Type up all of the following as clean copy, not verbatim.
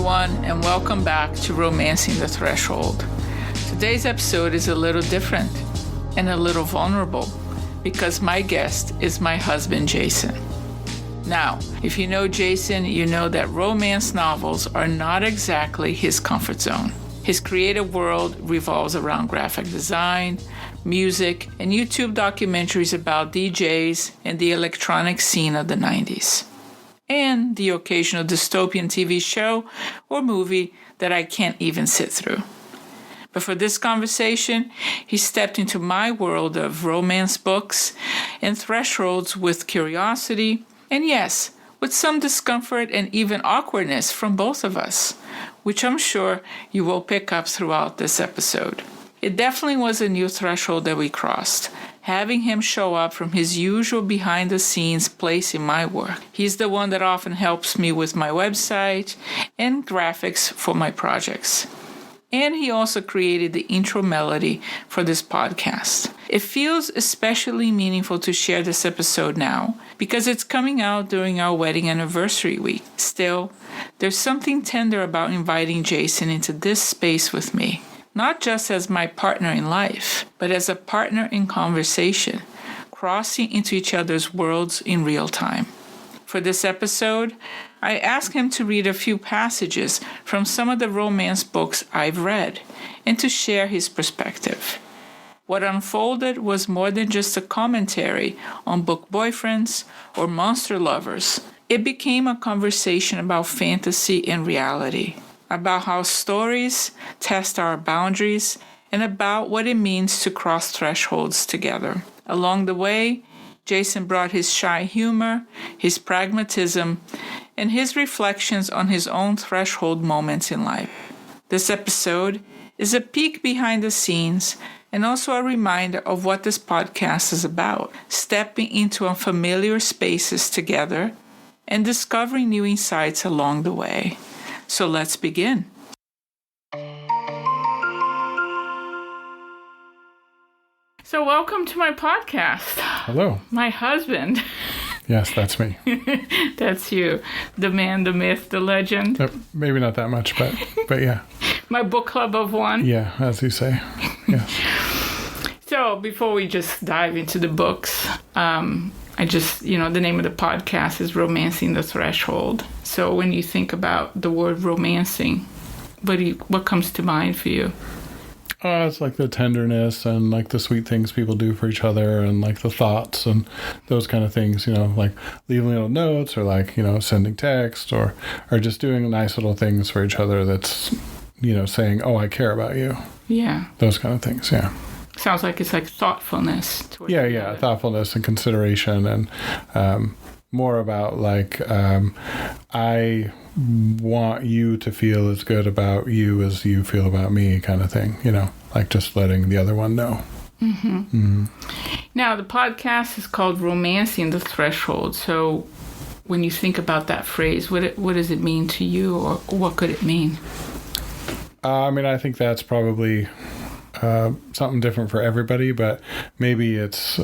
everyone, and welcome back to Romancing the Threshold. Today's episode is a little different and a little vulnerable because my guest is my husband, Jason. Now, if you know Jason, you know that romance novels are not exactly his comfort zone. His creative world revolves around graphic design, music, and YouTube documentaries about DJs and the electronic scene of the 90s. And the occasional dystopian TV show or movie that I can't even sit through. But for this conversation, he stepped into my world of romance books and thresholds with curiosity, and yes, with some discomfort and even awkwardness from both of us, which I'm sure you will pick up throughout this episode. It definitely was a new threshold that we crossed, having him show up from his usual behind-the-scenes place in my work. He's the one that often helps me with my website and graphics for my projects. And he also created the intro melody for this podcast. It feels especially meaningful to share this episode now because it's coming out during our wedding anniversary week. Still, there's something tender about inviting Jason into this space with me. Not just as my partner in life, but as a partner in conversation, crossing into each other's worlds in real time. For this episode, I asked him to read a few passages from some of the romance books I've read, and to share his perspective. What unfolded was more than just a commentary on book boyfriends or monster lovers. It became a conversation about fantasy and reality, about how stories test our boundaries, and about what it means to cross thresholds together. Along the way, Jason brought his shy humor, his pragmatism, and his reflections on his own threshold moments in life. This episode is a peek behind the scenes and also a reminder of what this podcast is about, stepping into unfamiliar spaces together and discovering new insights along the way. So let's begin. So welcome to my podcast. Hello. My husband. Yes, that's me. That's you. The man, the myth, the legend. Maybe not that much, but yeah. My book club of one. Yeah, as you say. Yes. So before we just dive into the books, the name of the podcast is Romancing the Threshold. So when you think about the word romancing, what comes to mind for you? It's like the tenderness and like the sweet things people do for each other and like the thoughts and those kind of things, like leaving little notes or like, sending text or just doing nice little things for each other that's, saying, oh, I care about you. Yeah. Those kind of things, yeah. Sounds like it's like thoughtfulness. Yeah, thoughtfulness and consideration and more about like I want you to feel as good about you as you feel about me kind of thing, like just letting the other one know. Mm-hmm. Mm-hmm. Now, the podcast is called Romancing the Threshold. So when you think about that phrase, what does it mean to you, or what could it mean? I think that's probably something different for everybody, but maybe it's,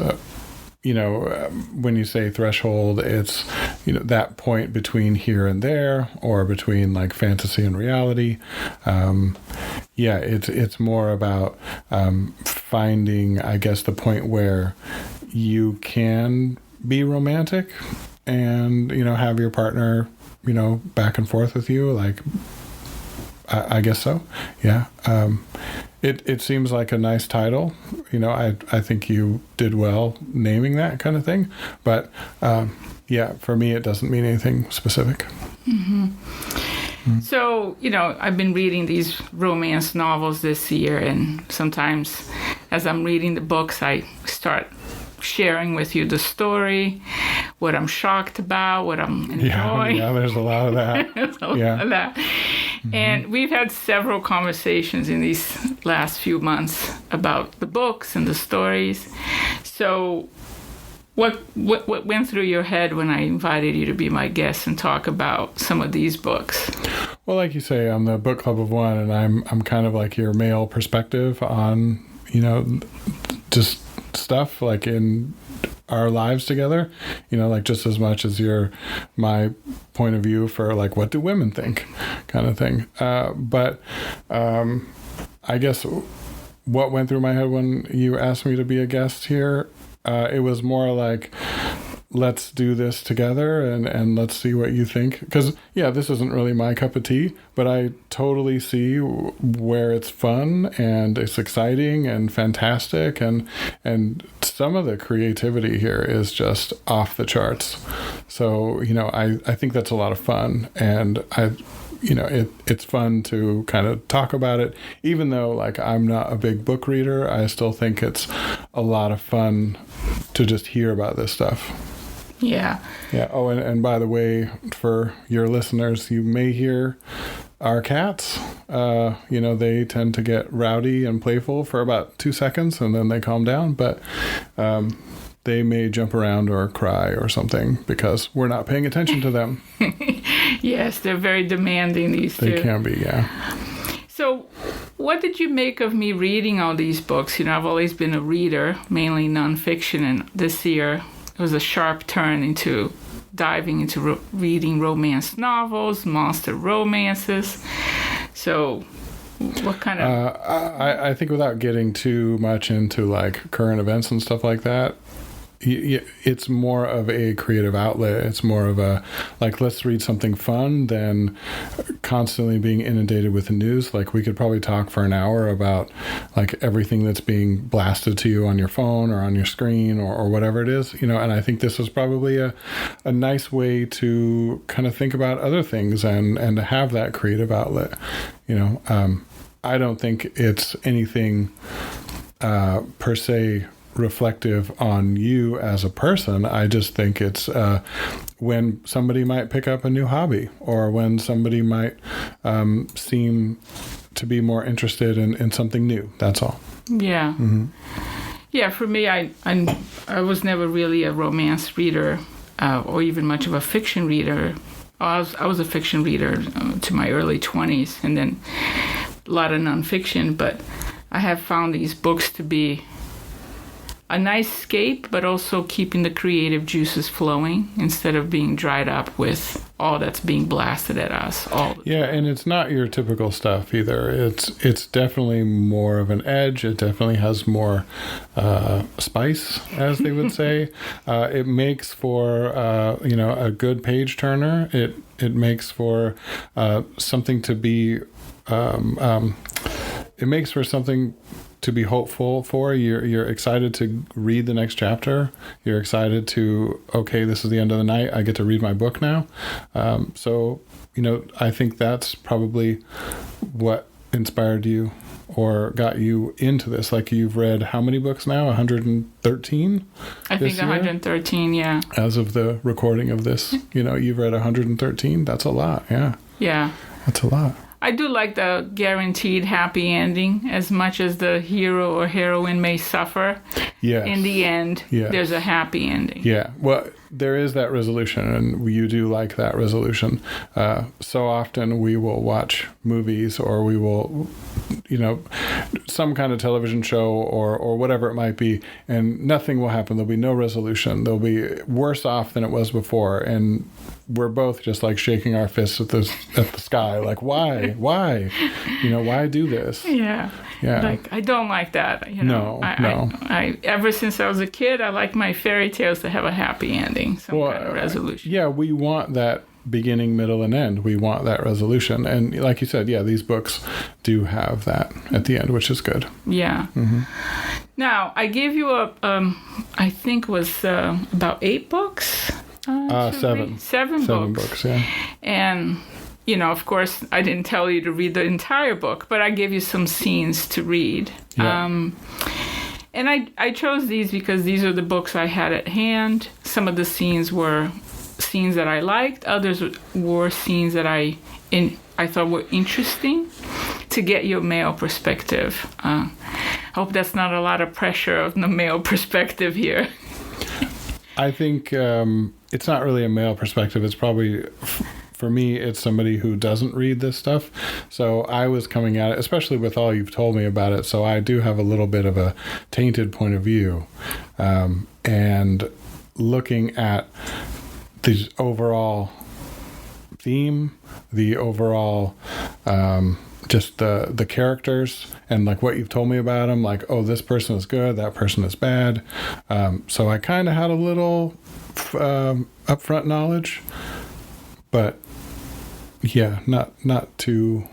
when you say threshold, it's, that point between here and there, or between like fantasy and reality. It's more about finding, I guess, the point where you can be romantic and, have your partner, back and forth with you, like, I guess so. Yeah. It seems like a nice title. I think you did well naming that kind of thing. But, for me, it doesn't mean anything specific. Mm-hmm. Mm-hmm. So, I've been reading these romance novels this year, and sometimes as I'm reading the books, I start sharing with you the story, what I'm shocked about, what I'm enjoying. Yeah, there's a lot of that. Mm-hmm. And we've had several conversations in these last few months about the books and the stories. So what went through your head when I invited you to be my guest and talk about some of these books? Well, like you say, I'm the book club of one, and I'm kind of like your male perspective on, just stuff like in our lives together, you know, like just as much as you're my point of view for like what do women think kind of thing. But I guess what went through my head when you asked me to be a guest here, it was more like, let's do this together and let's see what you think. Because, yeah, this isn't really my cup of tea, but I totally see where it's fun and it's exciting and fantastic. And some of the creativity here is just off the charts. So, you know, I think that's a lot of fun. And it's fun to kind of talk about it. Even though, like, I'm not a big book reader, I still think it's a lot of fun to just hear about this stuff. Yeah. Yeah. Oh, and by the way, for your listeners, you may hear our cats. They tend to get rowdy and playful for about 2 seconds, and then they calm down. But they may jump around or cry or something because we're not paying attention to them. Yes, they're very demanding, these two. They can be, yeah. So what did you make of me reading all these books? You know, I've always been a reader, mainly nonfiction, and this year it was a sharp turn into diving into reading romance novels, monster romances. So what kind of... I think without getting too much into like current events and stuff like that, it's more of a creative outlet. It's more of a, like, let's read something fun than constantly being inundated with the news. Like, we could probably talk for an hour about, like, everything that's being blasted to you on your phone or on your screen or whatever it is, you know, and I think this was probably a nice way to kind of think about other things and to have that creative outlet, you know. I don't think it's anything per se reflective on you as a person. I just think it's when somebody might pick up a new hobby or when somebody might seem to be more interested in something new. That's all. Yeah. Mm-hmm. Yeah, for me, I was never really a romance reader or even much of a fiction reader. I was a fiction reader to my early 20s, and then a lot of nonfiction, but I have found these books to be a nice escape, but also keeping the creative juices flowing instead of being dried up with all that's being blasted at us all the time. Yeah, and it's not your typical stuff either. It's definitely more of an edge. It definitely has more spice, as they would say. It makes for a good page turner. It makes for something to be. It makes for something to be hopeful for. You're excited to read the next chapter. You're excited to, okay, this is the end of the night. I get to read my book now. So, you know, I think that's probably what inspired you or got you into this. Like, you've read how many books now? 113? I think 113, yeah. As of the recording of this, you know, you've read 113. That's a lot, yeah. Yeah. That's a lot. I do like the guaranteed happy ending. As much as the hero or heroine may suffer, yes. In the end, yes. There's a happy ending. Yeah, well, there is that resolution, and you do like that resolution. So often we will watch movies or we will, you know, some kind of television show or whatever it might be, and nothing will happen. There'll be no resolution. They'll be worse off than it was before, and we're both just like shaking our fists at the sky, like, why, you know, why do this? Yeah. Like, I don't like that. You know? No. I ever since I was a kid, I like my fairy tales to have a happy ending, some kind of resolution. Yeah, we want that beginning, middle, and end. We want that resolution, and like you said, yeah, these books do have that at the end, which is good. Yeah. Mm-hmm. Now, I gave you I think it was about 8 books. 7. 7 books, yeah. And, you know, of course, I didn't tell you to read the entire book, but I gave you some scenes to read. Yeah. And I chose these because these are the books I had at hand. Some of the scenes were scenes that I liked. Others were scenes that I thought were interesting to get your male perspective. Hope that's not a lot of pressure on the male perspective here. I think it's not really a male perspective. It's probably, for me, it's somebody who doesn't read this stuff. So I was coming at it, especially with all you've told me about it. So I do have a little bit of a tainted point of view. And looking at the overall theme, the overall just the characters, and like what you've told me about them, like, oh, this person is good, that person is bad. So I kind of had a little upfront knowledge, but yeah, not too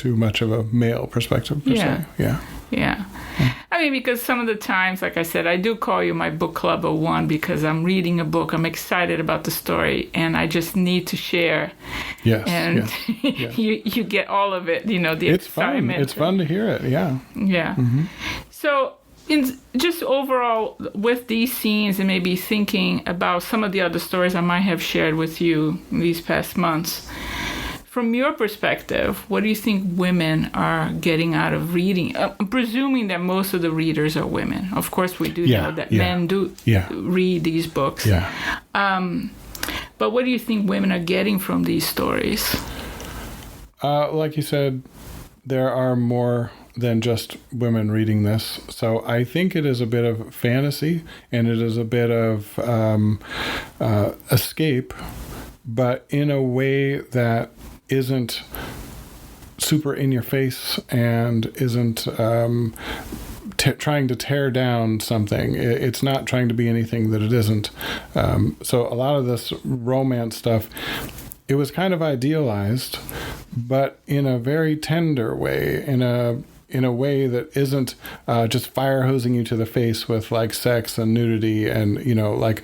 much of a male perspective per se. Yeah. I mean, because some of the times, like I said, I do call you my book club of one because I'm reading a book, I'm excited about the story, and I just need to share. Yes. And you get all of it, the excitement. It's fun to hear it, yeah. Yeah. Mm-hmm. So just overall, with these scenes and maybe thinking about some of the other stories I might have shared with you these past months, from your perspective, what do you think women are getting out of reading? Presuming that most of the readers are women. Of course, we do know that men do read these books. Yeah. But what do you think women are getting from these stories? Like you said, there are more than just women reading this. So I think it is a bit of fantasy, and it is a bit of escape, but in a way that isn't super in your face and isn't trying to tear down something. It's not trying to be anything that it isn't. So a lot of this romance stuff, it was kind of idealized, but in a very tender way, in a way that isn't just fire hosing you to the face with like sex and nudity, and like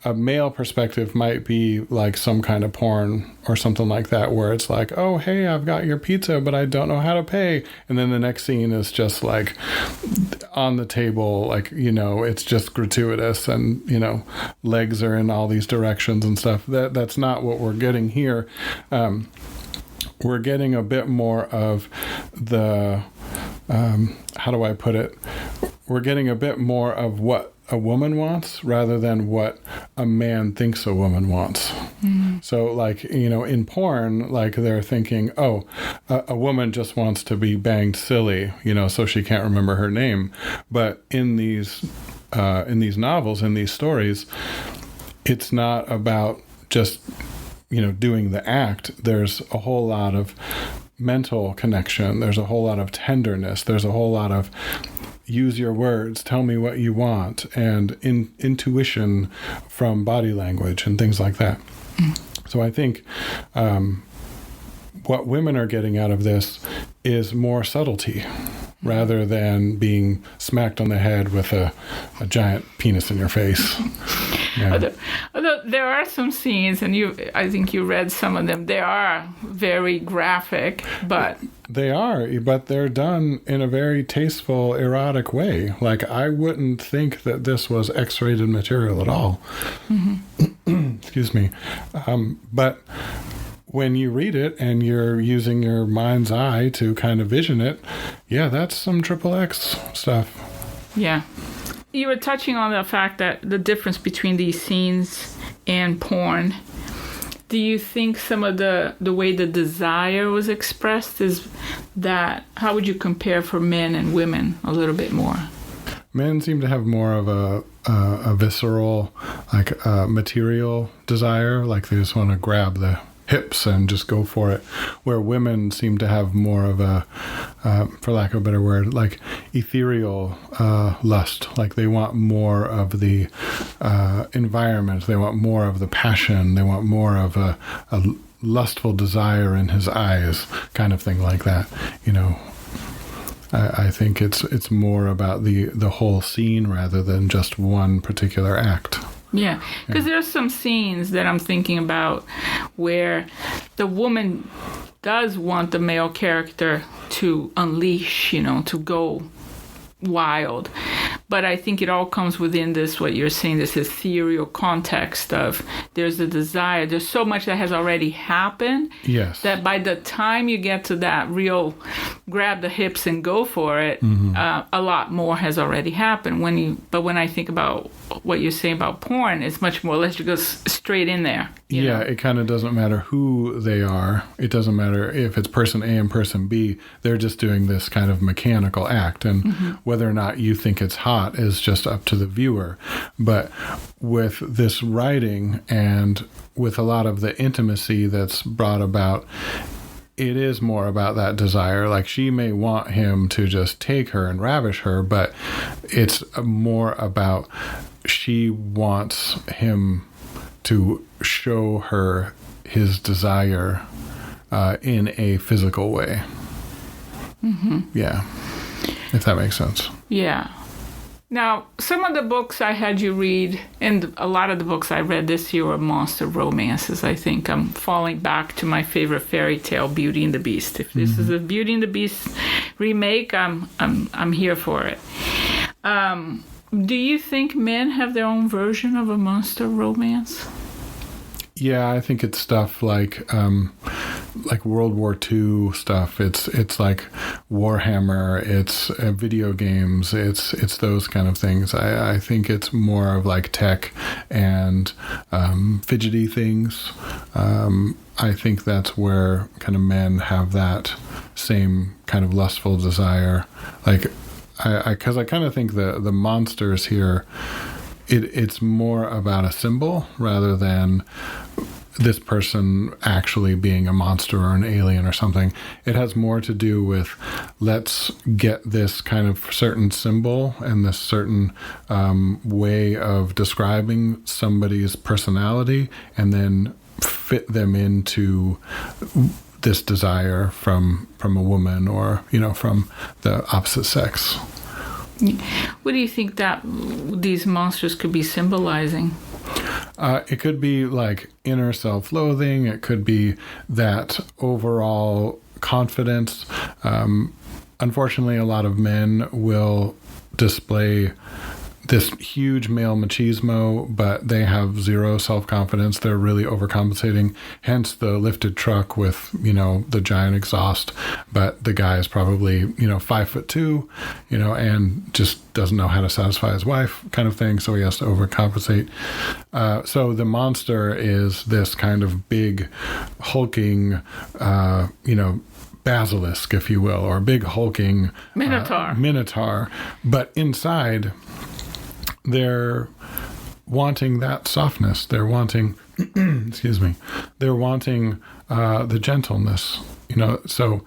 a male perspective might be like some kind of porn or something like that, where it's like, oh, hey, I've got your pizza, but I don't know how to pay. And then the next scene is just like on the table, like, it's just gratuitous, and, legs are in all these directions and stuff. That's not what we're getting here. We're getting a bit more of the, how do I put it? We're getting a bit more of what a woman wants rather than what a man thinks a woman wants. Mm-hmm. So like, in porn, like they're thinking, oh, a woman just wants to be banged silly, so she can't remember her name. But in these novels, in these stories, it's not about just, doing the act. There's a whole lot of mental connection. There's a whole lot of tenderness. There's a whole lot of use your words, tell me what you want, and intuition from body language and things like that. Mm. So I think what women are getting out of this is more subtlety rather than being smacked on the head with a giant penis in your face. Yeah. Although there are some scenes, and I think you read some of them, they are very graphic, but... They are, but they're done in a very tasteful, erotic way. Like, I wouldn't think that this was X-rated material at all. Mm-hmm. Excuse me. But when you read it and you're using your mind's eye to kind of vision it, yeah, that's some XXX stuff. Yeah. You were touching on the fact that the difference between these scenes and porn. Do you think some of the way the desire was expressed is that, how would you compare for men and women a little bit more? Men seem to have more of a visceral, like material desire, like they just want to grab the hips and just go for it, where women seem to have more of a, for lack of a better word, like ethereal lust. Like they want more of the environment, they want more of the passion, they want more of a lustful desire in his eyes, kind of thing like that. I think it's more about the whole scene rather than just one particular act. Yeah, because there's some scenes that I'm thinking about where the woman does want the male character to unleash, to go wild. But I think it all comes within this, what you're saying, this ethereal context of there's a desire. There's so much that has already happened. Yes. That by the time you get to that real grab the hips and go for it, mm-hmm. A lot more has already happened. But when I think about what you're saying about porn, it's much more, let's just go straight in there. You know? It kind of doesn't matter who they are. It doesn't matter if it's person A and person B. They're just doing this kind of mechanical act. And mm-hmm. whether or not you think it's hot plot is just up to the viewer. But with this writing and with a lot of the intimacy that's brought about, it is more about that desire. Like, she may want him to just take her and ravish her, but it's more about she wants him to show her his desire in a physical way. Mm-hmm. Yeah, if that makes sense. Yeah. Now, some of the books I had you read, and a lot of the books I read this year were monster romances. I think I'm falling back to my favorite fairy tale, Beauty and the Beast. If this is a Beauty and the Beast remake, I'm here for it. Do you think men have their own version of a monster romance? Yeah, I think it's stuff like World War II stuff. It's like Warhammer. It's video games. It's those kind of things. I think it's more of like tech and fidgety things. I think that's where kind of men have that same kind of lustful desire. Like, because I kind of think the monsters here, it's more about a symbol rather than this person actually being a monster or an alien or something. It has more to do with, let's get this kind of certain symbol and this certain way of describing somebody's personality, and then fit them into this desire from a woman, or from the opposite sex. What do you think that these monsters could be symbolizing? It could be like inner self-loathing. It could be that overall confidence. Unfortunately, a lot of men will display this huge male machismo, but they have zero self-confidence. They're really overcompensating, hence the lifted truck with, the giant exhaust. But the guy is probably, 5'2", and just doesn't know how to satisfy his wife, kind of thing. So he has to overcompensate. So the monster is this kind of big, hulking, basilisk, if you will, or big hulking minotaur. But inside, they're wanting that softness. They're wanting, excuse me, they're wanting the gentleness, so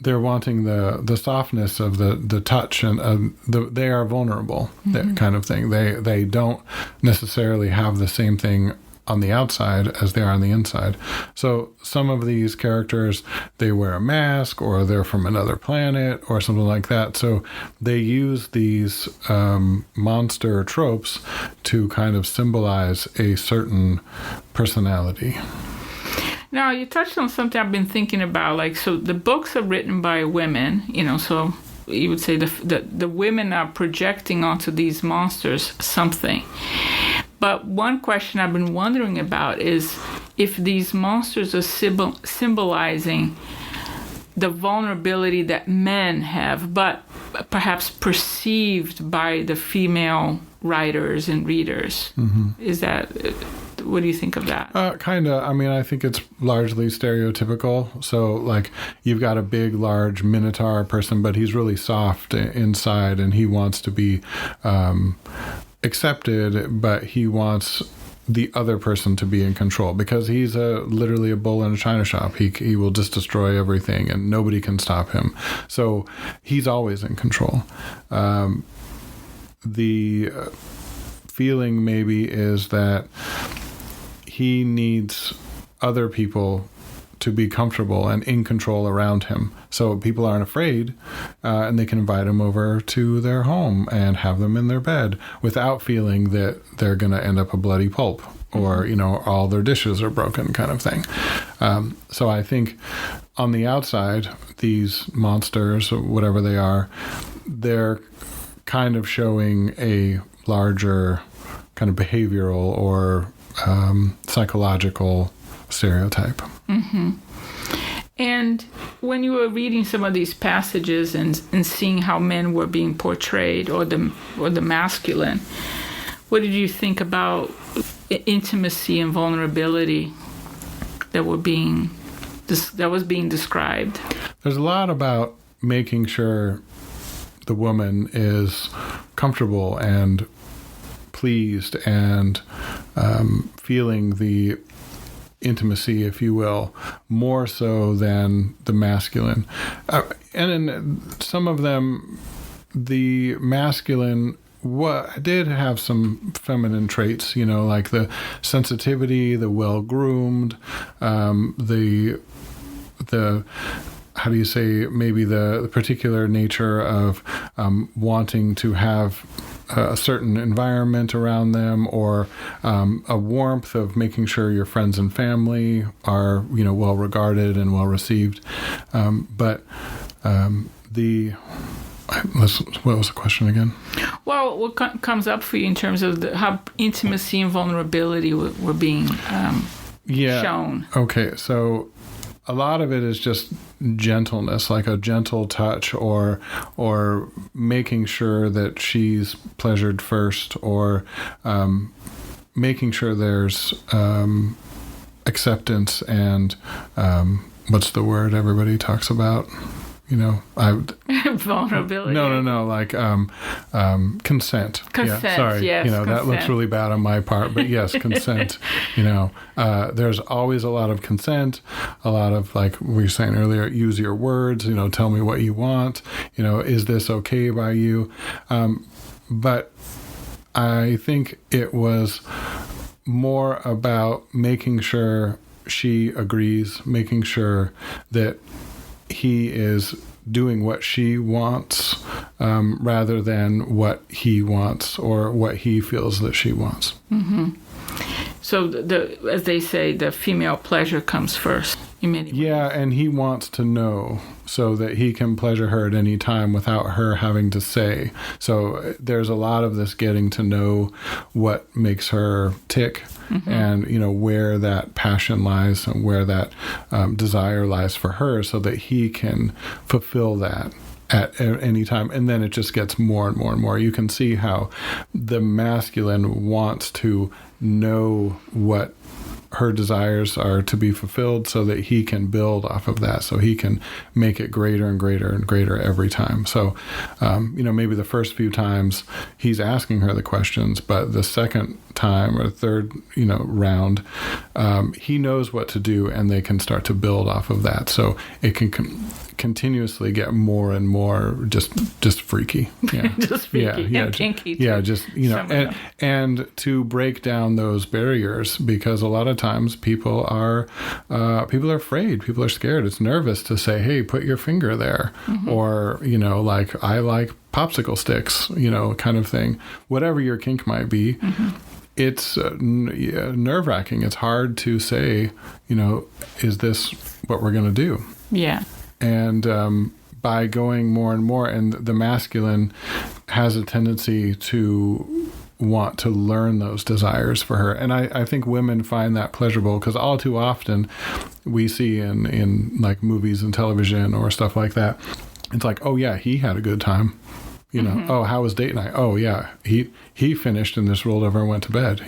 they're wanting the softness of the touch, and they are vulnerable, that kind of thing. They don't necessarily have the same thing on the outside as they are on the inside. So some of these characters, they wear a mask, or they're from another planet or something like that. So they use these monster tropes to kind of symbolize a certain personality. Now, you touched on something I've been thinking about. So the books are written by women, so you would say the women are projecting onto these monsters something. But one question I've been wondering about is if these monsters are symbolizing the vulnerability that men have, but perhaps perceived by the female writers and readers. Is that, what do you think of that? Kind of. I mean, I think it's largely stereotypical. So, like, you've got a big, large minotaur person, but he's really soft inside, and he wants to be accepted, but he wants the other person to be in control, because he's literally a bull in a china shop. He will just destroy everything, and nobody can stop him. So he's always in control. The feeling maybe is that he needs other people to be comfortable and in control around him, so people aren't afraid, and they can invite him over to their home and have them in their bed without feeling that they're going to end up a bloody pulp, or all their dishes are broken, kind of thing. So I think on the outside, these monsters, whatever they are, they're kind of showing a larger kind of behavioral or psychological stereotype. Mm-hmm. And when you were reading some of these passages and seeing how men were being portrayed, or the masculine, what did you think about intimacy and vulnerability that was being described? There's a lot about making sure the woman is comfortable and pleased and feeling the intimacy, if you will, more so than the masculine. And in some of them, the masculine did have some feminine traits, like the sensitivity, the well-groomed, the how do you say, maybe the particular nature of wanting to have a certain environment around them, or a warmth of making sure your friends and family are, well regarded and well received. What was the question again? Well, what comes up for you in terms of how intimacy and vulnerability were being shown? Okay, so a lot of it is just gentleness, like a gentle touch, or making sure that she's pleasured first, or making sure there's acceptance and what's the word everybody talks about? Vulnerability. No, like consent. Consent, yeah, sorry. yes. That looks really bad on my part, but yes, consent. There's always a lot of consent, a lot of, like we were saying earlier, use your words, tell me what you want, is this okay by you? But I think it was more about making sure she agrees, making sure that he is doing what she wants, rather than what he wants or what he feels that she wants. Mm-hmm. So, as they say, the female pleasure comes first. Yeah, and he wants to know so that he can pleasure her at any time without her having to say. So there's a lot of this getting to know what makes her tick, mm-hmm. and where that passion lies and where that desire lies for her, so that he can fulfill that at any time. And then it just gets more and more and more. You can see how the masculine wants to know what her desires are to be fulfilled, so that he can build off of that, so he can make it greater and greater and greater every time. So, maybe the first few times he's asking her the questions, but the second time or third, round, he knows what to do, and they can start to build off of that. So it can continuously get more and more just freaky. Yeah. Just freaky and kinky. Yeah, just, and to break down those barriers, because a lot of times people are afraid, people are scared. It's nervous to say, hey, put your finger there, mm-hmm. or, like, I like popsicle sticks, kind of thing. Whatever your kink might be, mm-hmm. It's nerve-wracking. It's hard to say, is this what we're going to do? Yeah. And by going more and more, and the masculine has a tendency to want to learn those desires for her. And I think women find that pleasurable, because all too often we see in like movies and television or stuff like that, it's like, oh yeah, he had a good time. Mm-hmm. Oh, how was date night? Oh yeah, he finished and just rolled over and went to bed,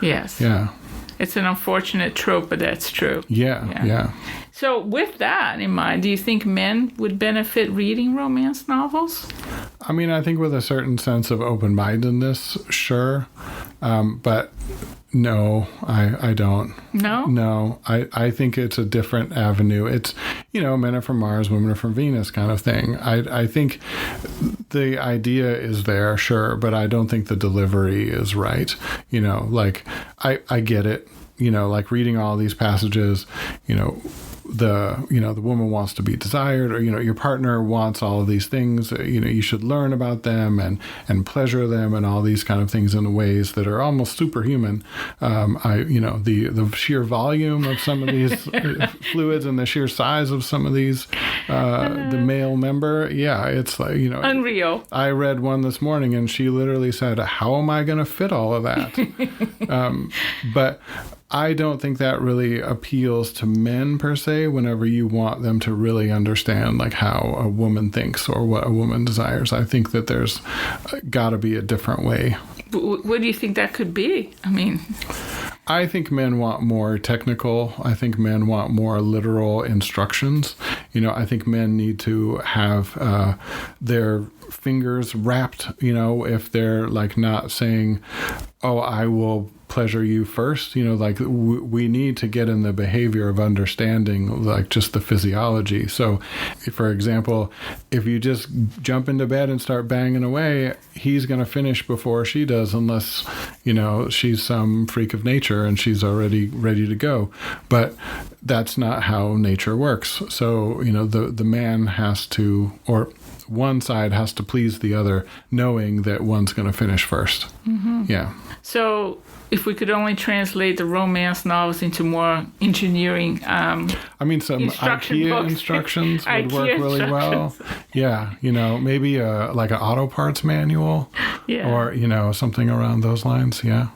Yes. Yeah. It's an unfortunate trope, but that's true. Yeah. So with that in mind, do you think men would benefit reading romance novels? I mean, I think with a certain sense of open-mindedness, sure. But no, I don't. No? No, I think it's a different avenue. It's, men are from Mars, women are from Venus kind of thing. I think the idea is there, sure, but I don't think the delivery is right. Like, I get it, like reading all these passages, the woman wants to be desired, or your partner wants all of these things, you should learn about them and pleasure them and all these kind of things in ways that are almost superhuman. The sheer volume of some of these fluids and the sheer size of some of these, the male member, it's like, unreal. I read one this morning and she literally said, how am I going to fit all of that? But I don't think that really appeals to men per se, whenever you want them to really understand like how a woman thinks or what a woman desires. I think that there's got to be a different way. What do you think that could be? I mean, I think men want more technical. I think men want more literal instructions. I think men need to have their fingers wrapped, if they're like not saying, oh, I will pleasure you first, like we need to get in the behavior of understanding like just the physiology. So for example, if you just jump into bed and start banging away, he's going to finish before she does, unless she's some freak of nature and she's already ready to go. But that's not how nature works. So the man has to, or one side has to please the other, knowing that one's going to finish first. Mm-hmm. Yeah. So if we could only translate the romance novels into more engineering, some IKEA instructions would work really well. Yeah, maybe like an auto parts manual, or something around those lines. Yeah.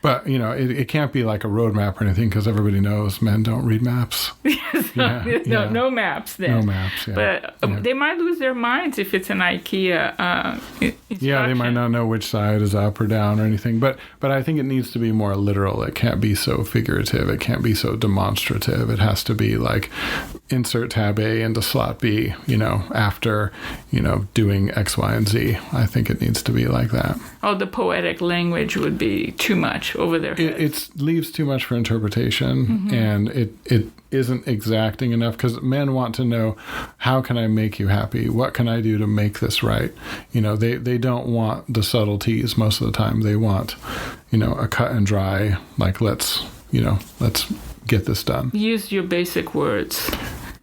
But it can't be like a roadmap or anything, because everybody knows men don't read maps. No maps then. No maps. Yeah. But they might lose their minds if it's an IKEA. Yeah, they might not know which side is up or down or anything. But I think it needs to be more literal. It can't be so figurative. It can't be so demonstrative. It has to be like insert tab A into slot B, after, doing X, Y, and Z. I think it needs to be like that. Oh, the poetic language would be too much over their heads. It leaves too much for interpretation, mm-hmm. and it isn't exacting enough, because men want to know, how can I make you happy? What can I do to make this right? They don't want the subtleties most of the time. They want, a cut and dry, like, let's get this done. Use your basic words.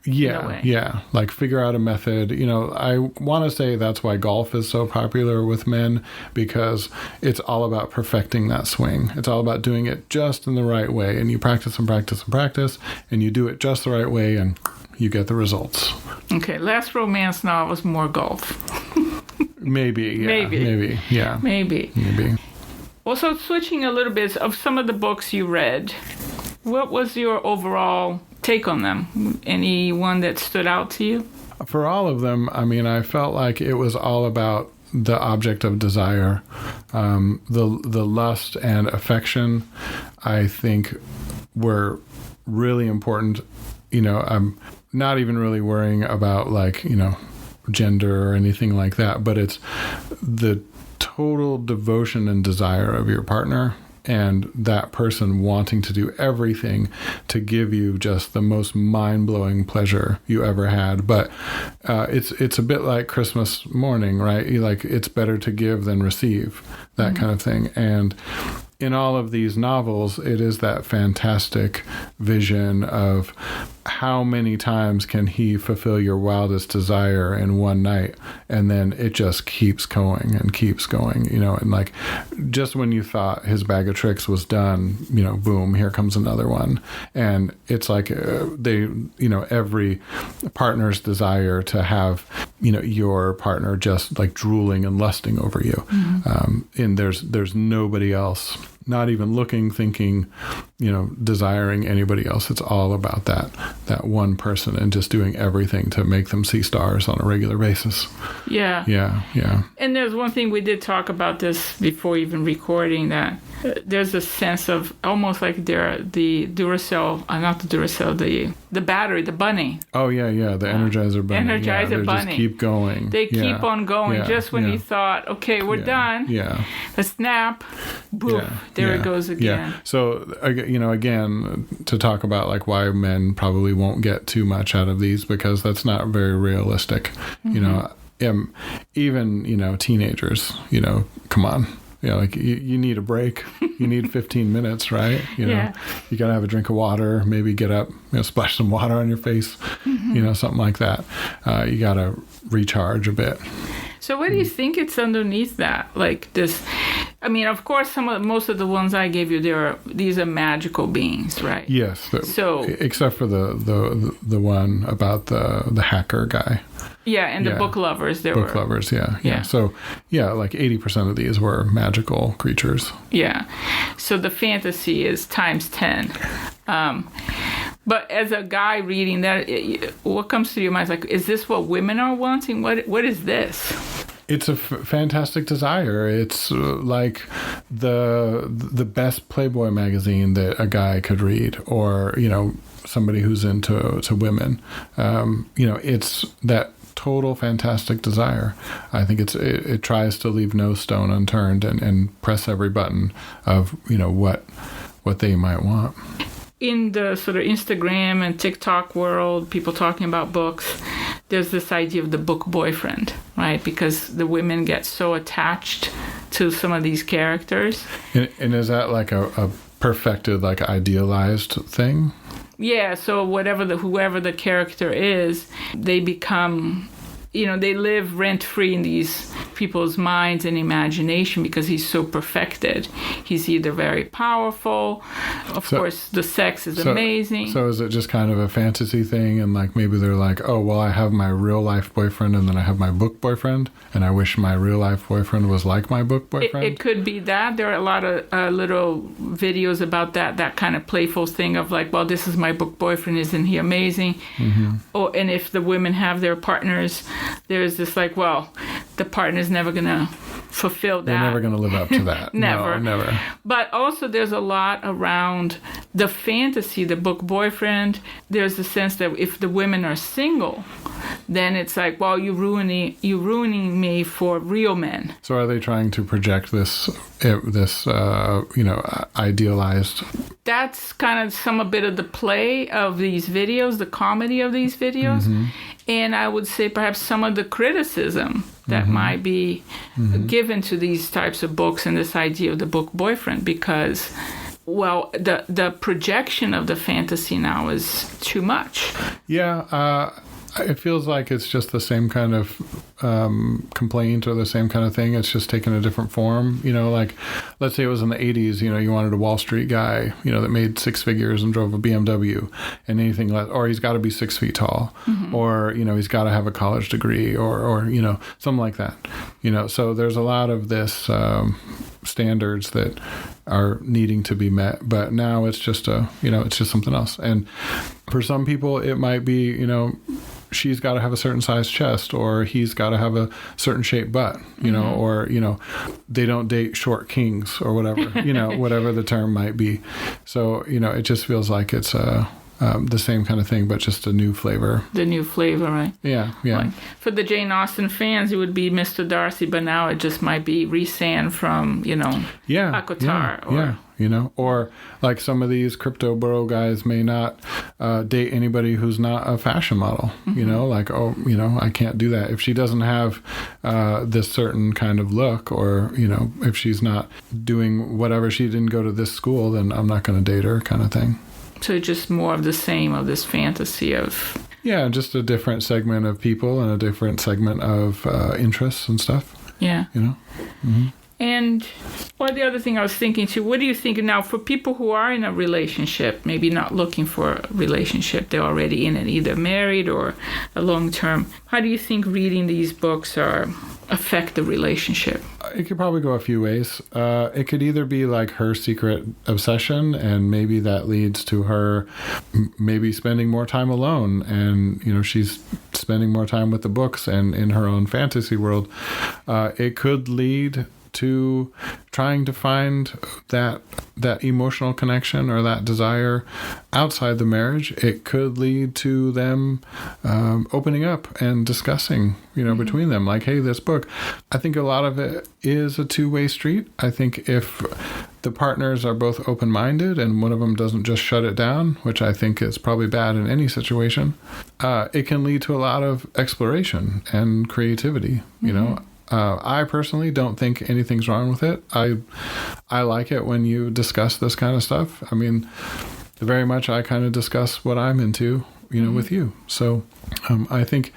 Yeah. Like figure out a method. I want to say that's why golf is so popular with men, because it's all about perfecting that swing. It's all about doing it just in the right way. And you practice and practice and practice, and you do it just the right way, and you get the results. Okay, last romance novel is more golf. Maybe, yeah. Maybe. Also, switching a little bit of some of the books you read, what was your overall take on them? Any one that stood out to you? For all of them, I felt like it was all about the object of desire. The lust and affection, I think, were really important. I'm not even really worrying about gender or anything like that, but it's the total devotion and desire of your partner, and that person wanting to do everything to give you just the most mind-blowing pleasure you ever had. But it's a bit like Christmas morning, right? It's better to give than receive, that mm-hmm. kind of thing. And in all of these novels, it is that fantastic vision of how many times can he fulfill your wildest desire in one night, and then it just keeps going and keeps going, and just when you thought his bag of tricks was done, boom, here comes another one. And it's like every partner's desire to have, your partner just like drooling and lusting over you. Mm-hmm. And there's nobody else, not even looking, thinking, desiring anybody else. It's all about that one person, and just doing everything to make them see stars on a regular basis. Yeah. And there's one thing, we did talk about this before even recording, that there's a sense of almost like they're the Duracell, not the Duracell, the battery, the bunny. Oh, yeah, the Energizer bunny. Energizer bunny. Just keep going. They keep on going. Just when you thought, okay, we're done. Yeah. A snap, boom, there it goes again. Yeah. So, again, to talk about why men probably won't get too much out of these, because that's not very realistic. Mm-hmm. Even, teenagers, come on. You need a break. You need 15 minutes, right? You got to have a drink of water, maybe get up, splash some water on your face, mm-hmm. Something like that. You got to recharge a bit. So what do you think it's underneath that? Like this, of course, most of the ones I gave you, these are magical beings, right? Yes. Except for the one about the hacker guy. Yeah, and the book lovers. Book lovers, yeah. So, 80% of these were magical creatures. Yeah. So the fantasy is times 10. But as a guy reading that, what comes to your mind is is this what women are wanting? What is this? It's a fantastic desire. It's like the best Playboy magazine that a guy could read, or somebody who's into women. It's that total fantastic desire. I think it tries to leave no stone unturned and press every button of what they might want. In the sort of Instagram and TikTok world, people talking about books, there's this idea of the book boyfriend, right? Because the women get so attached to some of these characters. And is that like a perfected, like idealized thing? Yeah, so whoever the character is, they become, they live rent-free in these people's minds and imagination because he's so perfected. He's either very powerful, of course the sex is amazing. So is it just kind of a fantasy thing, and like maybe they're like, oh, well, I have my real life boyfriend and then I have my book boyfriend, and I wish my real life boyfriend was like my book boyfriend? It could be that. There are a lot of little videos about that kind of playful thing of like, well, this is my book boyfriend, isn't he amazing? Mm-hmm. And if the women have their partners, there's this like, well, the partner's never going to fulfill that. They're never going to live up to that. Never. No, never. But also there's a lot around the fantasy, the book boyfriend. There's the sense that if the women are single, then it's like, well, you're ruining me for real men. So are they trying to project this idealized? That's kind of a bit of the play of these videos, the comedy of these videos. Mm-hmm. And I would say perhaps some of the criticism that mm-hmm. might be mm-hmm. given to these types of books and this idea of the book boyfriend, because, well, the projection of the fantasy now is too much. Yeah, it feels like it's just the same kind of complaint or the same kind of thing. It's just taken a different form. Like, let's say it was in the 80s, you wanted a Wall Street guy, that made six figures and drove a BMW, and anything less, or he's got to be 6 feet tall, mm-hmm. or, he's got to have a college degree or something like that. So there's a lot of this standards that are needing to be met, but now it's just it's just something else. And for some people it might be, she's got to have a certain size chest, or he's got to have a certain shaped butt, mm-hmm. or, they don't date short kings or whatever, whatever the term might be. So, it just feels like it's the same kind of thing, but just a new flavor. The new flavor, right? Yeah. Like, for the Jane Austen fans, it would be Mr. Darcy, but now it just might be Rhysand from, ACOTAR. Or like some of these crypto bro guys may not date anybody who's not a fashion model, mm-hmm. I can't do that. If she doesn't have this certain kind of look, or, if she's not doing whatever, she didn't go to this school, then I'm not going to date her, kind of thing. So just more of the same of this fantasy of... Yeah, just a different segment of people and a different segment of interests and stuff. Yeah. Mm-hmm. And the other thing I was thinking too, what do you think now for people who are in a relationship, maybe not looking for a relationship, they're already in it, either married or a long term, how do you think reading these books affect the relationship? It could probably go a few ways. It could either be like her secret obsession, and maybe that leads to her maybe spending more time alone, and she's spending more time with the books and in her own fantasy world. It could lead to trying to find that emotional connection or that desire outside the marriage. It could lead to them opening up and discussing, mm-hmm. between them, like, hey, this book. I think a lot of it is a two-way street. I think if the partners are both open-minded and one of them doesn't just shut it down, which I think is probably bad in any situation, it can lead to a lot of exploration and creativity, mm-hmm. I personally don't think anything's wrong with it. I like it when you discuss this kind of stuff. I mean, very much I kind of discuss what I'm into, mm-hmm. with you. So I think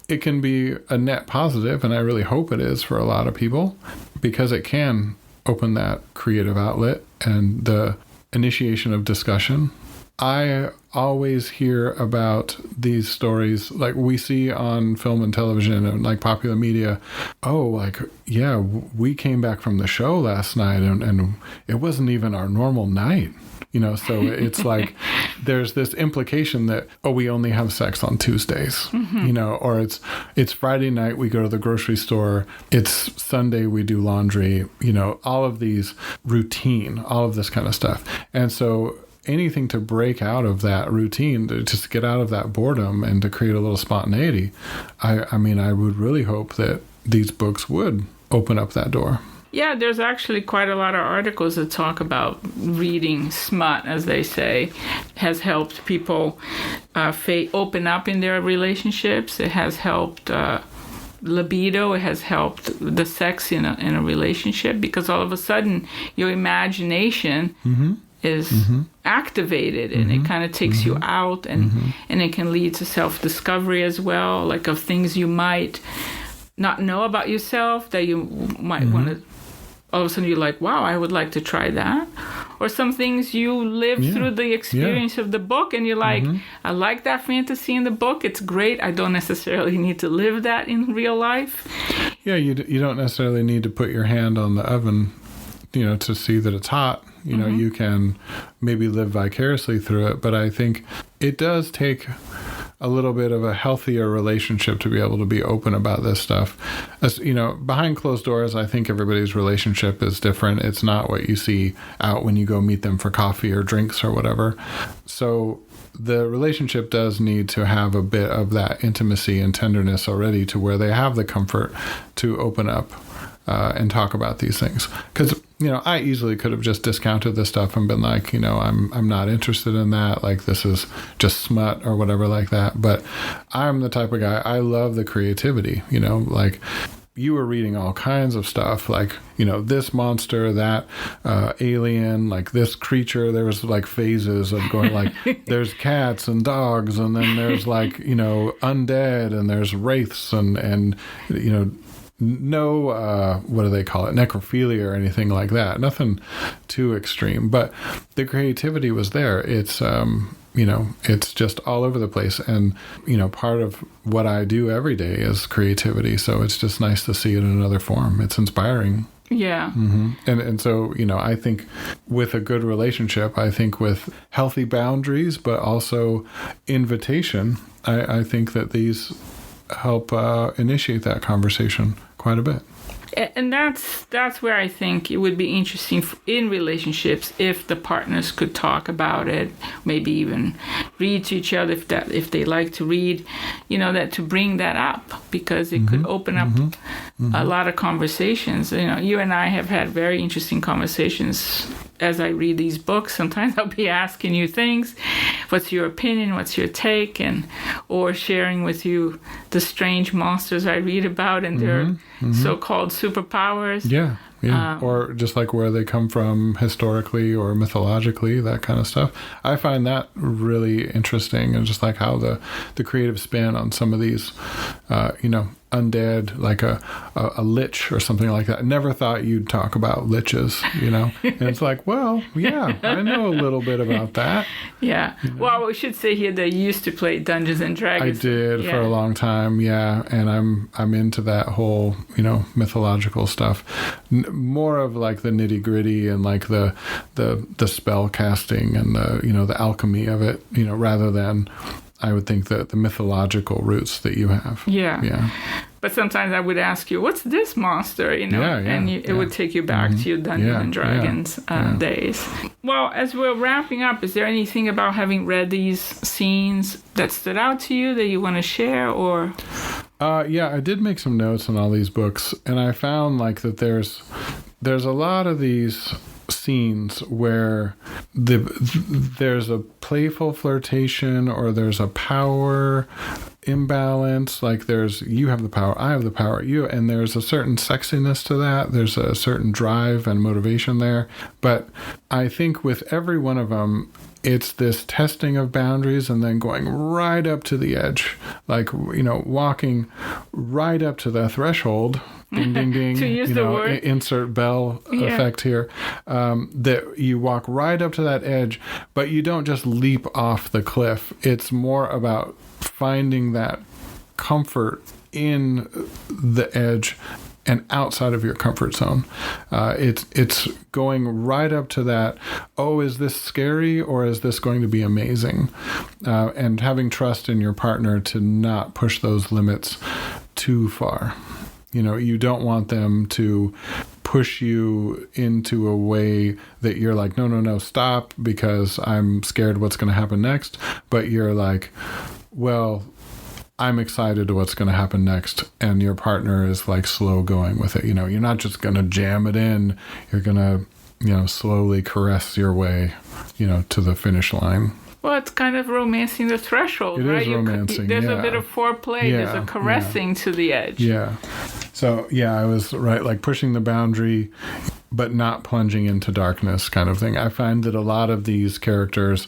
it can be a net positive, and I really hope it is for a lot of people, because it can open that creative outlet and the initiation of discussion. I always hear about these stories like we see on film and television and like popular media. Oh, like, yeah, we came back from the show last night and it wasn't even our normal night. So it's like there's this implication that, we only have sex on Tuesdays, or it's Friday night, we go to the grocery store, it's Sunday, we do laundry, all of these routine, all of this kind of stuff. And so anything to break out of that routine, to just get out of that boredom and to create a little spontaneity, I would really hope that these books would open up that door. Yeah, there's actually quite a lot of articles that talk about reading smut, as they say, has helped people open up in their relationships. It has helped libido. It has helped the sex in a relationship, because all of a sudden your imagination is activated, and it kind of takes you out, and it can lead to self-discovery as well, like of things you might not know about yourself that you might want to. All of a sudden you're like, wow, I would like to try that. Or some things you live through the experience of the book, and you're like, I like that fantasy in the book. It's great. I don't necessarily need to live that in real life. Yeah, you don't necessarily need to put your hand on the oven, to see that it's hot. You can maybe live vicariously through it. But I think it does take a little bit of a healthier relationship to be able to be open about this stuff. As behind closed doors, I think everybody's relationship is different. It's not what you see out when you go meet them for coffee or drinks or whatever. So the relationship does need to have a bit of that intimacy and tenderness already, to where they have the comfort to open up and talk about these things. Because I easily could have just discounted this stuff and been like, I'm not interested in that. Like, this is just smut or whatever like that. But I'm the type of guy, I love the creativity, like you were reading all kinds of stuff, like, this monster, that alien, like this creature. There was like phases of going like, there's cats and dogs, and then there's like, undead, and there's wraiths and no, what do they call it? Necrophilia or anything like that. Nothing too extreme, but the creativity was there. It's, it's just all over the place. And, part of what I do every day is creativity. So it's just nice to see it in another form. It's inspiring. Yeah. And so, I think with a good relationship, I think with healthy boundaries, but also invitation, I think that these help initiate that conversation quite a bit. And that's where I think it would be interesting in relationships if the partners could talk about it, maybe even read to each other if they like to read, that to bring that up, because it could open up a lot of conversations. You and I have had very interesting conversations as I read these books. Sometimes I'll be asking you things. What's your opinion? What's your take? Or sharing with you the strange monsters I read about and their so-called superpowers. Yeah. Or just like where they come from historically or mythologically, that kind of stuff. I find that really interesting, and just like how the creative spin on some of these, undead, like a lich or something like that. I never thought you'd talk about liches, and it's like, well, yeah, I know a little bit about that. Yeah. Well, we should say here that you used to play Dungeons and Dragons. I did for a long time, yeah, and I'm into that whole, mythological stuff. More of like the nitty gritty and like the spell casting and the alchemy of it, rather than, I would think, that the mythological roots that you have. Yeah. But sometimes I would ask you, what's this monster, and it would take you back to your Dungeons and Dragons days. Well, as we're wrapping up, is there anything about having read these scenes that stood out to you that you want to share, or? I did make some notes on all these books, and I found like that there's a lot of these scenes where there's a playful flirtation, or there's a power imbalance, like you have the power, I have the power, and there's a certain sexiness to that. There's a certain drive and motivation there. But I think with every one of them, it's this testing of boundaries and then going right up to the edge, like, walking right up to the threshold. Ding, ding, ding. To use the word. Insert bell effect here. That you walk right up to that edge, but you don't just leap off the cliff. It's more about finding that comfort in the edge and outside of your comfort zone. It's going right up to that, oh, is this scary or is this going to be amazing? And having trust in your partner to not push those limits too far. You don't want them to push you into a way that you're like, no, stop, because I'm scared what's going to happen next. But you're like, well, I'm excited to what's going to happen next. And your partner is like slow going with it. You're not just going to jam it in. You're going to, slowly caress your way, to the finish line. Well, it's kind of romancing the threshold, right? It is romancing, There's a bit of foreplay. There's a caressing to the edge. Yeah. So, I was right, like pushing the boundary, but not plunging into darkness kind of thing. I find that a lot of these characters,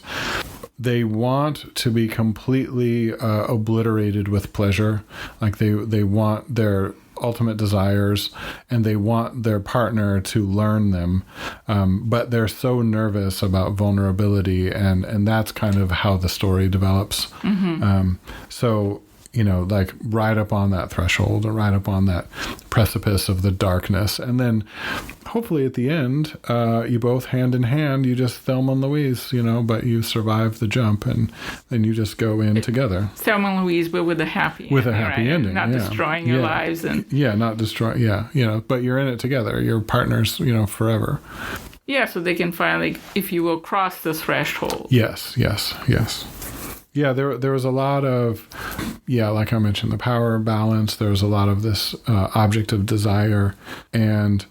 they want to be completely obliterated with pleasure. Like they want their ultimate desires and they want their partner to learn them, but they're so nervous about vulnerability, and that's kind of how the story develops. So like right up on that threshold or right up on that precipice of the darkness, and then hopefully at the end you both hand in hand, you just Thelma and Louise, but you survive the jump, and then you just go in together. Thelma and Louise, but with a happy ending, not destroying your lives and not destroy but you're in it together, your partners, forever. So they can finally, if you will, cross the threshold. Yes. Yeah, there was a lot of, like I mentioned, the power balance. There was a lot of this object of desire, and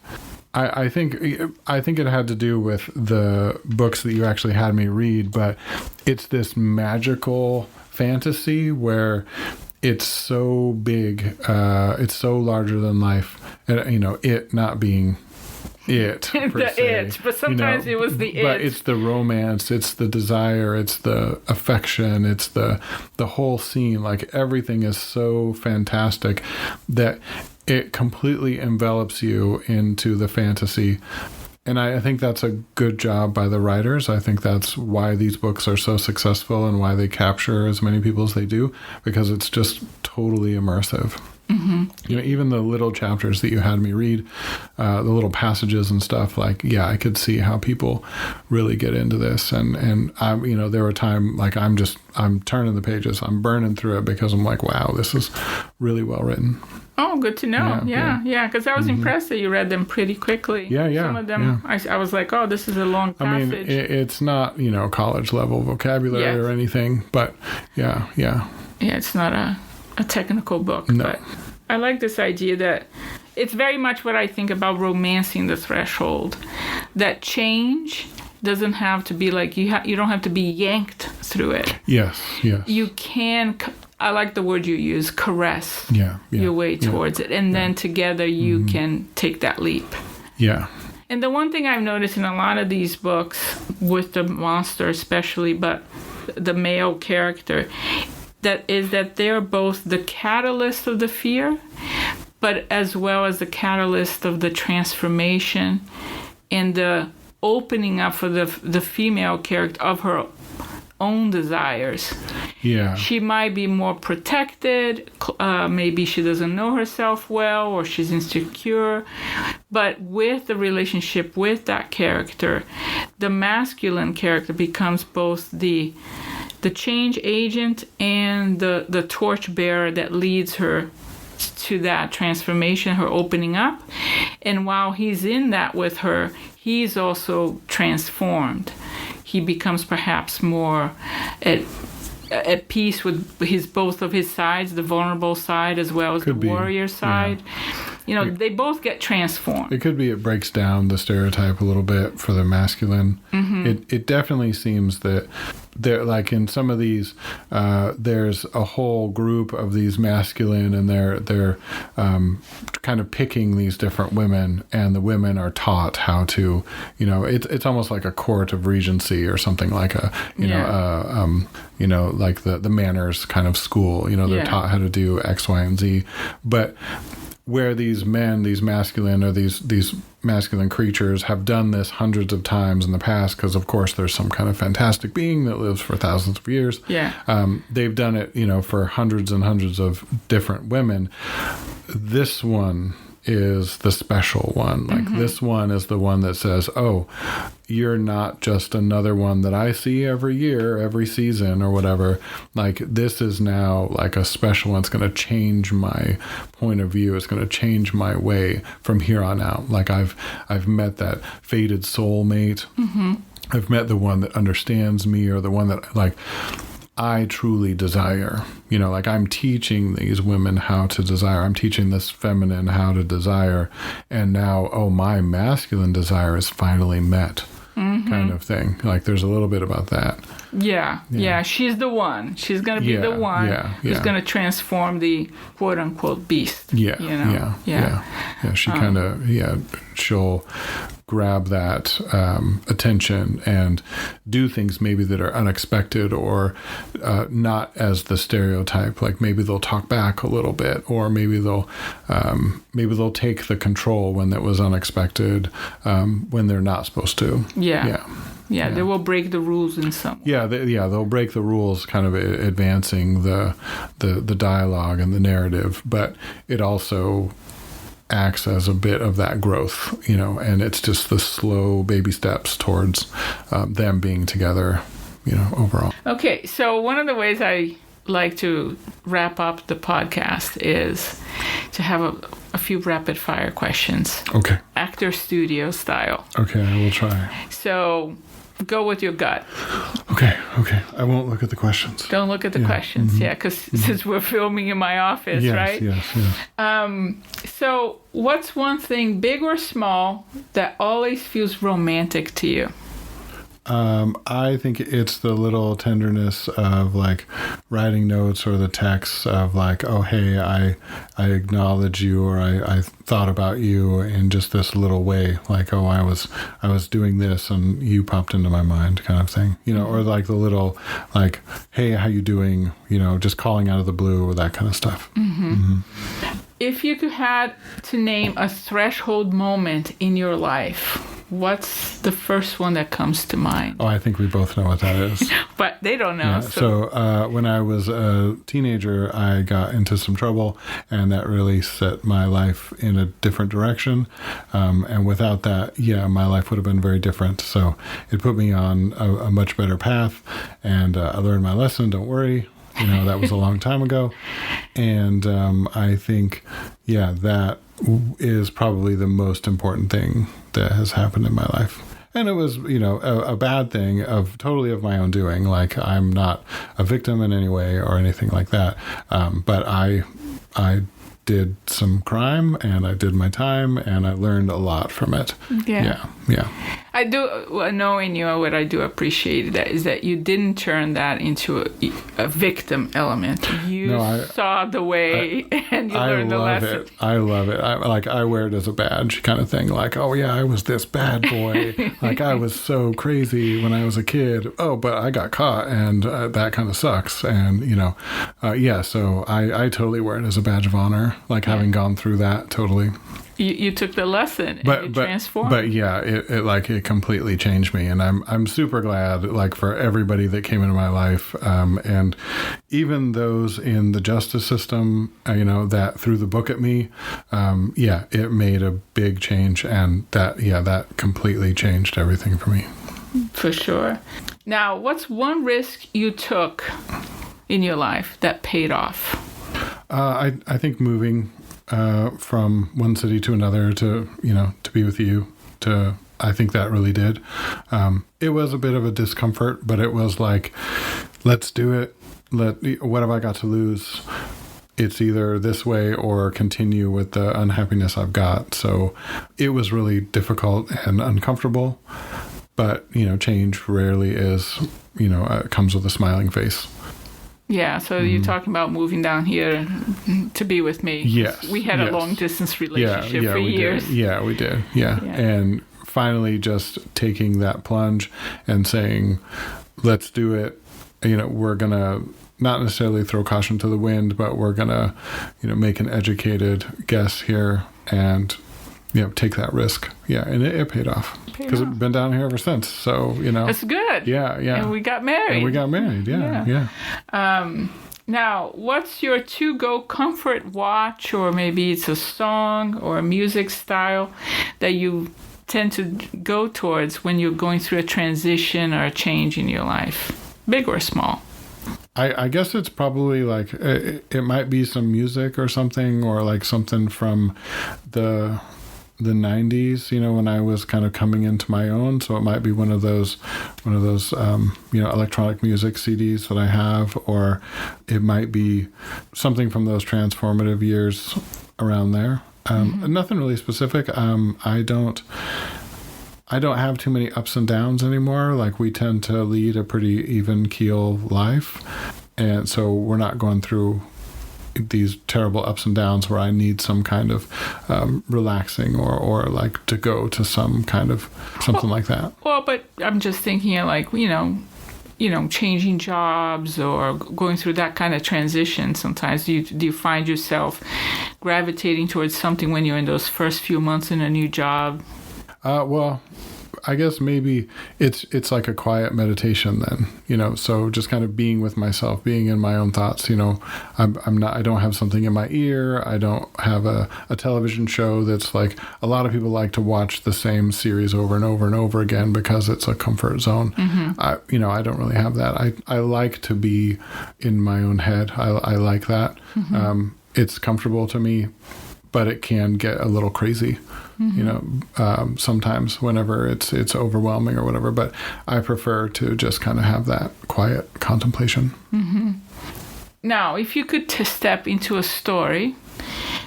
I think it had to do with the books that you actually had me read. But it's this magical fantasy where it's so big, it's so larger than life, and it not being it per se, but sometimes it was the it. But it's the romance, it's the desire, it's the affection, it's the whole scene. Like everything is so fantastic that it completely envelops you into the fantasy. And I think that's a good job by the writers. I think that's why these books are so successful and why they capture as many people as they do, because it's just totally immersive. Even the little chapters that you had me read, the little passages and stuff, like, I could see how people really get into this. And I'm, there were times like I'm turning the pages, I'm burning through it because I'm like, wow, this is really well written. Oh, good to know. Yeah. Because I was impressed that you read them pretty quickly. Yeah. Some of them, I was like, oh, this is a long passage. I mean, it's not, college level vocabulary or anything, but yeah. Yeah, it's not a technical book. No. But I like this idea that it's very much what I think about romancing the threshold. That change doesn't have to be like, you don't have to be yanked through it. Yes. You can... I like the word you use, caress your way towards it. And then together you can take that leap. Yeah. And the one thing I've noticed in a lot of these books, with the monster especially, but the male character, that they're both the catalyst of the fear, but as well as the catalyst of the transformation and the opening up for the female character of her own desires. Yeah. She might be more protected, maybe she doesn't know herself well, or she's insecure, but with the relationship with that character, the masculine character becomes both the change agent and the torchbearer that leads her to that transformation, her opening up. And while he's in that with her, he's also transformed. He becomes perhaps more at peace with both of his sides, the vulnerable side as well as the warrior side. Yeah. They both get transformed. It could be it breaks down the stereotype a little bit for the masculine. Mm-hmm. It definitely seems that there, like in some of these, there's a whole group of these masculine, and they're kind of picking these different women, and the women are taught how to, it's almost like a court of regency or something, like like the manners kind of school. They're taught how to do X, Y, and Z, but where these men, these masculine, or these masculine creatures have done this hundreds of times in the past, because of course there's some kind of fantastic being that lives for thousands of years. Yeah. They've done it, for hundreds and hundreds of different women. This one is the special one. Like this one is the one that says, oh, you're not just another one that I see every year, every season or whatever. Like this is now like a special one. It's going to change my point of view. It's going to change my way from here on out. Like I've met that fated soulmate. I've met the one that understands me, or the one that like I truly desire. You know, like I'm teaching these women how to desire. I'm teaching this feminine how to desire. And now, oh, my masculine desire is finally met, kind of thing. Like there's a little bit about that. Yeah. She's the one. She's going to be the one who's going to transform the quote unquote beast. Yeah. You know? Yeah. She kind of, she'll grab that attention and do things maybe that are unexpected, or not as the stereotype. Like maybe they'll talk back a little bit, or maybe they'll take the control when that was unexpected, when they're not supposed to. Yeah, they will break the rules in some way. They'll break the rules, kind of advancing the dialogue and the narrative, but it also acts as a bit of that growth, you know, and it's just the slow baby steps towards them being together, you know, overall. Okay, so one of the ways I like to wrap up the podcast is to have a few rapid fire questions. Okay. Actor studio style. Okay, I will try. So go with your gut. Okay. I won't look at the questions. Don't look at the questions, because since we're filming in my office, right? Yes. So what's one thing, big or small, that always feels romantic to you? I think it's the little tenderness of like writing notes, or the texts of like, oh, hey, I acknowledge you, or I thought about you in just this little way. Like, oh, I was doing this and you popped into my mind, kind of thing, you know, or like the little like, hey, how you doing? You know, just calling out of the blue, or that kind of stuff. If you could have to name a threshold moment in your life, what's the first one that comes to mind? Oh, I think we both know what that is. But they don't know. Yeah, so when I was a teenager, I got into some trouble, and that really set my life in a different direction. And without that, my life would have been very different. So it put me on a much better path, and I learned my lesson. Don't worry. You know, that was a long time ago. And I think, that is probably the most important thing that has happened in my life. And it was, a bad thing totally of my own doing. Like, I'm not a victim in any way or anything like that. But I did some crime, and I did my time, and I learned a lot from it. Yeah. I do, knowing you, what I do appreciate that is that you didn't turn that into a victim element. You saw the way and you learned the lesson. I love it. I wear it as a badge kind of thing. Like, oh yeah, I was this bad boy. Like, I was so crazy when I was a kid. Oh, but I got caught, and that kind of sucks. And, so I totally wear it as a badge of honor. Like, having gone through that, totally. You took the lesson and you transformed. But it completely changed me, and I'm super glad, like, for everybody that came into my life, and even those in the justice system, that threw the book at me. It made a big change, and that completely changed everything for me. For sure. Now, what's one risk you took in your life that paid off? I think moving from one city to another to be with you, I think that really did. It was a bit of a discomfort, but it was like, let's do it. What have I got to lose? It's either this way or continue with the unhappiness I've got. So it was really difficult and uncomfortable, but change rarely is, comes with a smiling face. Yeah, so you're talking about moving down here to be with me. Yes. We had a long-distance relationship for years. Yeah, we did. Yeah. And finally just taking that plunge and saying, let's do it. We're going to not necessarily throw caution to the wind, but we're going to, make an educated guess here and take that risk. Yeah, and it paid off. Because we've been down here ever since. So, That's good. Yeah. And we got married. Yeah. Now, what's your to-go comfort watch, or maybe it's a song or a music style that you tend to go towards when you're going through a transition or a change in your life, big or small? I guess it's probably like, it might be some music or something, or like something from the 90s, when I was kind of coming into my own. So it might be one of those electronic music CDs that I have, or it might be something from those transformative years around there. Nothing really specific. I don't have too many ups and downs anymore. Like, we tend to lead a pretty even keel life. And so we're not going through these terrible ups and downs where I need some kind of relaxing or like to go to some kind of something like that. Well, but I'm just thinking of like, changing jobs or going through that kind of transition. Sometimes do you find yourself gravitating towards something when you're in those first few months in a new job? Well, I guess maybe it's like a quiet meditation then, so just kind of being with myself, being in my own thoughts. I don't have something in my ear. I don't have a television show that's like, a lot of people like to watch the same series over and over and over again because it's a comfort zone. I don't really have that. I like to be in my own head. I like that. It's comfortable to me, but it can get a little crazy. Sometimes whenever it's overwhelming or whatever, but I prefer to just kind of have that quiet contemplation. Now, if you could step into a story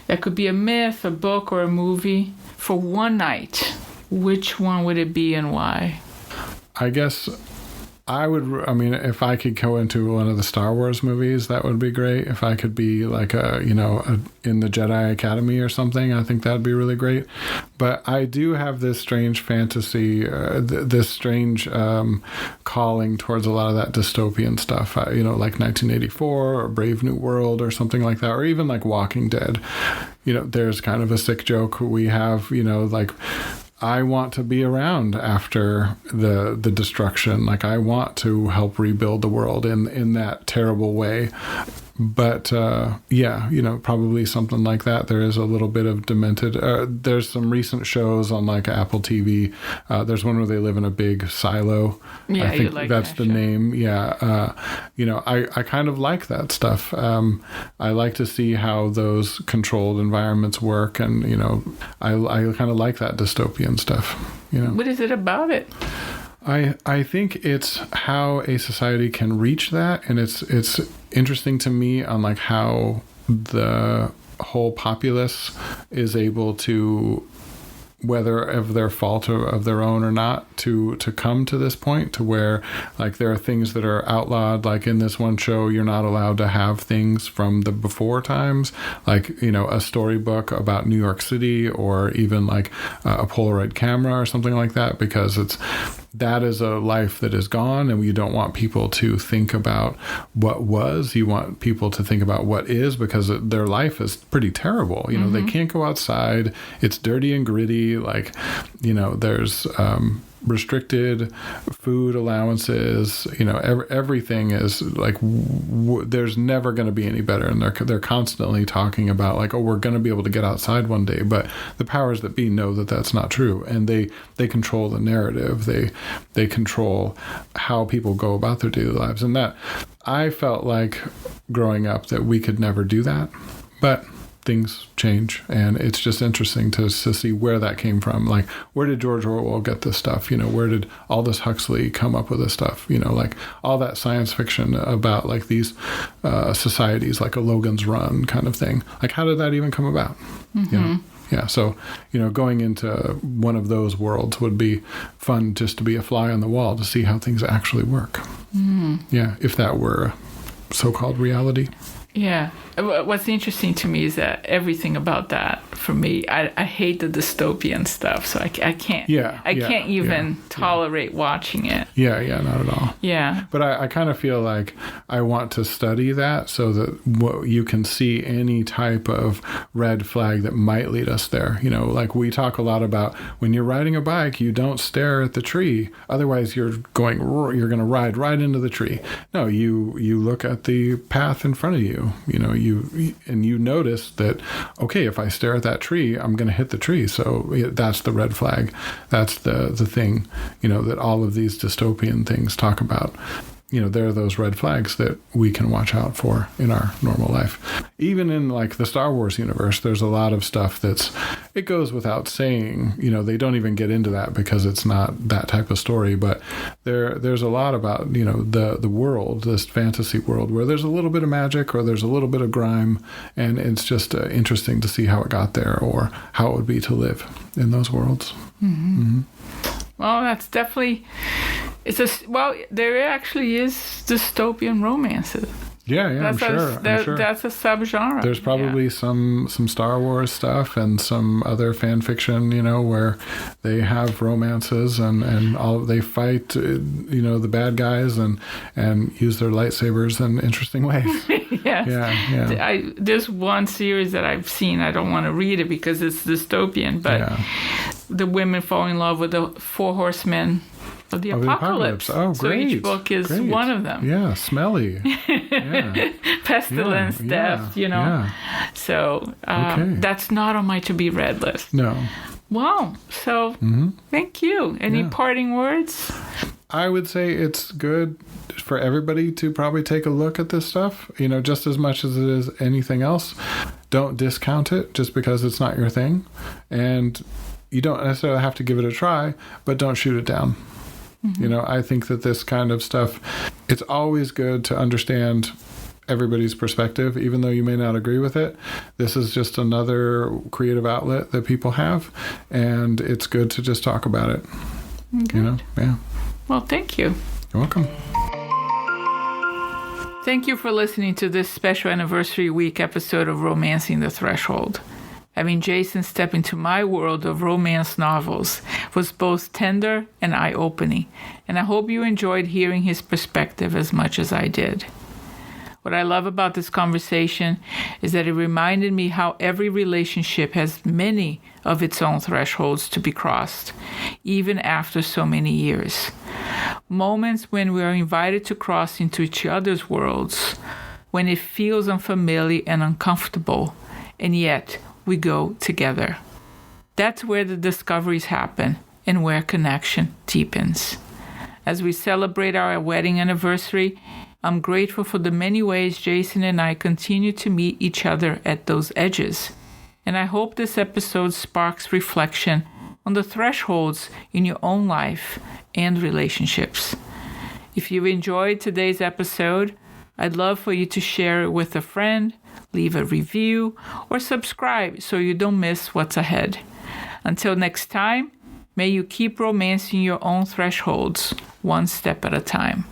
that could be a myth, a book, or a movie for one night, which one would it be and why? I guess if I could go into one of the Star Wars movies, that would be great. If I could be like in the Jedi Academy or something, I think that'd be really great. But I do have this strange fantasy, this strange calling towards a lot of that dystopian stuff, like 1984 or Brave New World or something like that, or even like Walking Dead. There's kind of a sick joke we have, like, I want to be around after the destruction. Like, I want to help rebuild the world in that terrible way. But, probably something like that. There is a little bit of demented. There's some recent shows on like Apple TV. There's one where they live in a big silo. Yeah, I think that's the name. Yeah. I kind of like that stuff. I like to see how those controlled environments work. And, I kind of like that dystopian stuff. What is it about it? I think it's how a society can reach that, and it's interesting to me on like how the whole populace is able to, whether of their fault or of their own or not, to come to this point to where like there are things that are outlawed. Like in this one show, you're not allowed to have things from the before times, like, a storybook about New York City, or even like a Polaroid camera or something like that, because that is a life that is gone, and you don't want people to think about what was. You want people to think about what is, because their life is pretty terrible. They can't go outside. It's dirty and gritty. Like, there's restricted food allowances. Everything is like, there's never going to be any better. And they're constantly talking about like, oh, we're going to be able to get outside one day. But the powers that be know that that's not true. And they control the narrative. They control how people go about their daily lives. And that, I felt like growing up that we could never do that. But things change, and it's just interesting to see where that came from. Like, where did George Orwell get this stuff? Where did Aldous Huxley come up with this stuff? Like all that science fiction about like these societies, like a Logan's Run kind of thing. Like, how did that even come about? Yeah, so, going into one of those worlds would be fun, just to be a fly on the wall to see how things actually work. Yeah, if that were a so-called reality. Yeah. What's interesting to me is that everything about that, for me, I hate the dystopian stuff, so I can't. I can't even tolerate watching it. Yeah, not at all. Yeah. But I kind of feel like I want to study that so that you can see any type of red flag that might lead us there. You know, like we talk a lot about when you're riding a bike, you don't stare at the tree. Otherwise, you're going to ride right into the tree. No, you look at the path in front of you. You know, you notice that, okay, if I stare at that tree, I'm going to hit the tree. So that's the red flag. That's the thing, you know, that all of these dystopian things talk about. You know, there are those red flags that we can watch out for in our normal life. Even in like the Star Wars universe, there's a lot of stuff it goes without saying, you know, they don't even get into that because it's not that type of story, but there's a lot about, you know, the world, this fantasy world where there's a little bit of magic or there's a little bit of grime, and it's just interesting to see how it got there or how it would be to live in those worlds. Mm-hmm. Well, that's definitely... there actually is dystopian romances. Yeah, I'm sure. That's a subgenre. There's probably some Star Wars stuff and some other fan fiction, you know, where they have romances and they fight, you know, the bad guys and use their lightsabers in interesting ways. Yes. Yeah. There's one series that I've seen. I don't want to read it because it's dystopian, but the women fall in love with the 4 horsemen of the apocalypse. Oh, great. So each book is one of them. Yeah, smelly. Yeah. Pestilence, death, you know. Yeah. So that's not on my to-be-read list. No. Wow. So thank you. Any parting words? I would say it's good for everybody to probably take a look at this stuff, you know, just as much as it is anything else. Don't discount it just because it's not your thing. And you don't necessarily have to give it a try, but don't shoot it down. Mm-hmm. You know, I think that this kind of stuff, it's always good to understand everybody's perspective, even though you may not agree with it. This is just another creative outlet that people have, and it's good to just talk about it. Good. You know? Yeah. Well, thank you. You're welcome. Thank you for listening to this special anniversary week episode of Romancing the Threshold. Having Jason step into my world of romance novels was both tender and eye-opening, and I hope you enjoyed hearing his perspective as much as I did. What I love about this conversation is that it reminded me how every relationship has many of its own thresholds to be crossed, even after so many years. Moments when we are invited to cross into each other's worlds, when it feels unfamiliar and uncomfortable, and yet we go together. That's where the discoveries happen and where connection deepens. As we celebrate our wedding anniversary, I'm grateful for the many ways Jason and I continue to meet each other at those edges. And I hope this episode sparks reflection on the thresholds in your own life and relationships. If you enjoyed today's episode, I'd love for you to share it with a friend, leave a review, or subscribe so you don't miss what's ahead. Until next time, may you keep romancing your own thresholds, one step at a time.